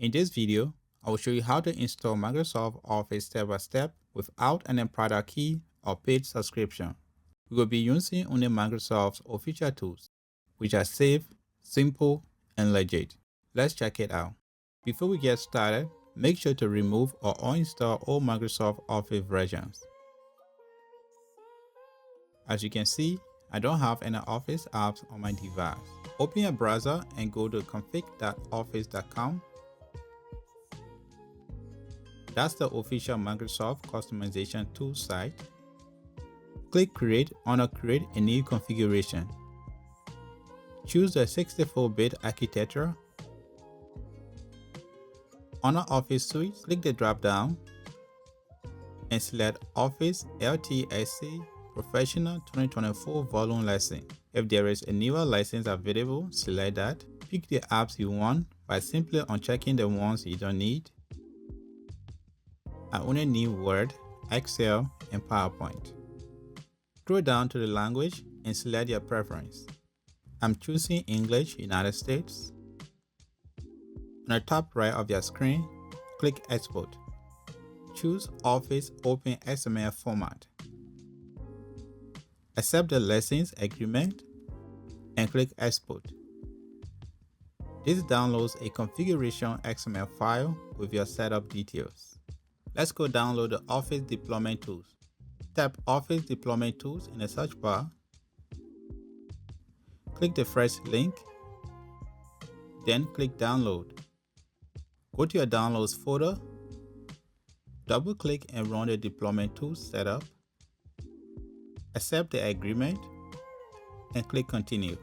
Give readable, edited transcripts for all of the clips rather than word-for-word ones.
In this video, I will show you how to install Microsoft Office step by step without an product key or paid subscription. We will be using only Microsoft's official tools, which are safe, simple, and legit. Let's check it out. Before we get started, make sure to remove or uninstall all Microsoft Office versions. As you can see, I don't have any Office apps on my device. Open your browser and go to config.office.com. That's the official Microsoft customization tool site. Click Create under Create a new configuration. Choose the 64-bit architecture. Under Office Suite, click the drop-down and select Office LTSC Professional 2024 Volume License. If there is a newer license available, select that. Pick the apps you want by simply unchecking the ones you don't need. I only need Word, Excel, and PowerPoint. Scroll down to the language and select your preference. I'm choosing English, United States. On the top right of your screen, click Export. Choose Office Open XML format. Accept the license agreement and click Export. This downloads a configuration XML file with your setup details. Let's go download the Office Deployment Tools. Tap Office Deployment Tools in the search bar. Click the first link, then click Download. Go to your Downloads folder, double-click and run the Deployment Tools setup. Accept the agreement and click Continue.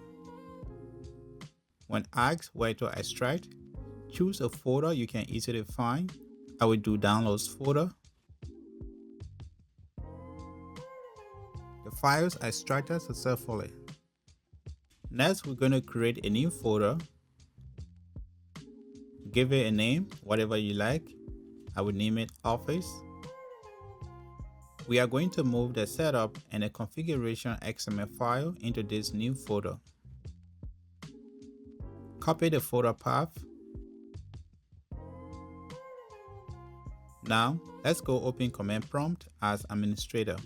When asked where to extract, choose a folder you can easily find. I will do Downloads folder. The files are extracted successfully. Next, we're going to create a new folder. Give it a name, whatever you like. I will name it Office. We are going to move the setup and the configuration XML file into this new folder. Copy the folder path. Now, let's go open Command Prompt as administrator.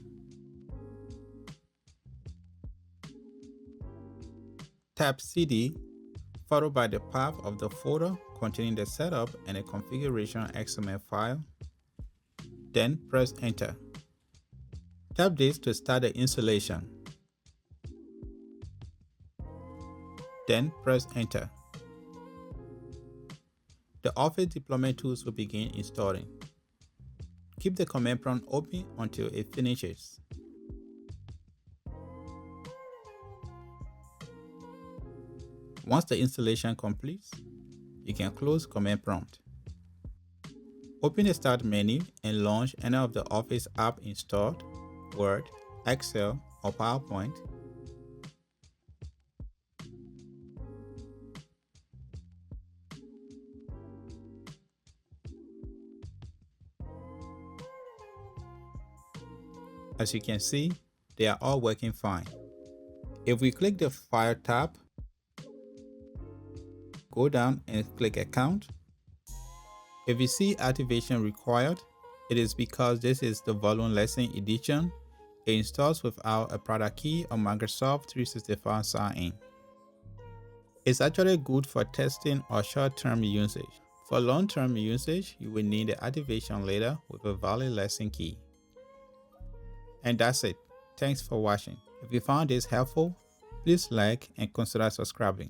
Tap CD, followed by the path of the folder containing the setup and the configuration XML file. Then press Enter. Tap this to start the installation. Then press Enter. The Office Deployment Tools will begin installing. Keep the command prompt open until it finishes. Once the installation completes, you can close command prompt. Open the Start menu and launch any of the Office app installed, Word, Excel, or PowerPoint. As you can see, they are all working fine. If we click the File tab, go down and click Account. If you see activation required, it is because this is the Volume License Edition. It installs without a product key or Microsoft 365 sign-in. It's actually good for testing or short-term usage. For long-term usage, you will need the activation letter with a valid license key. And that's it. Thanks for watching. If you found this helpful, please like and consider subscribing.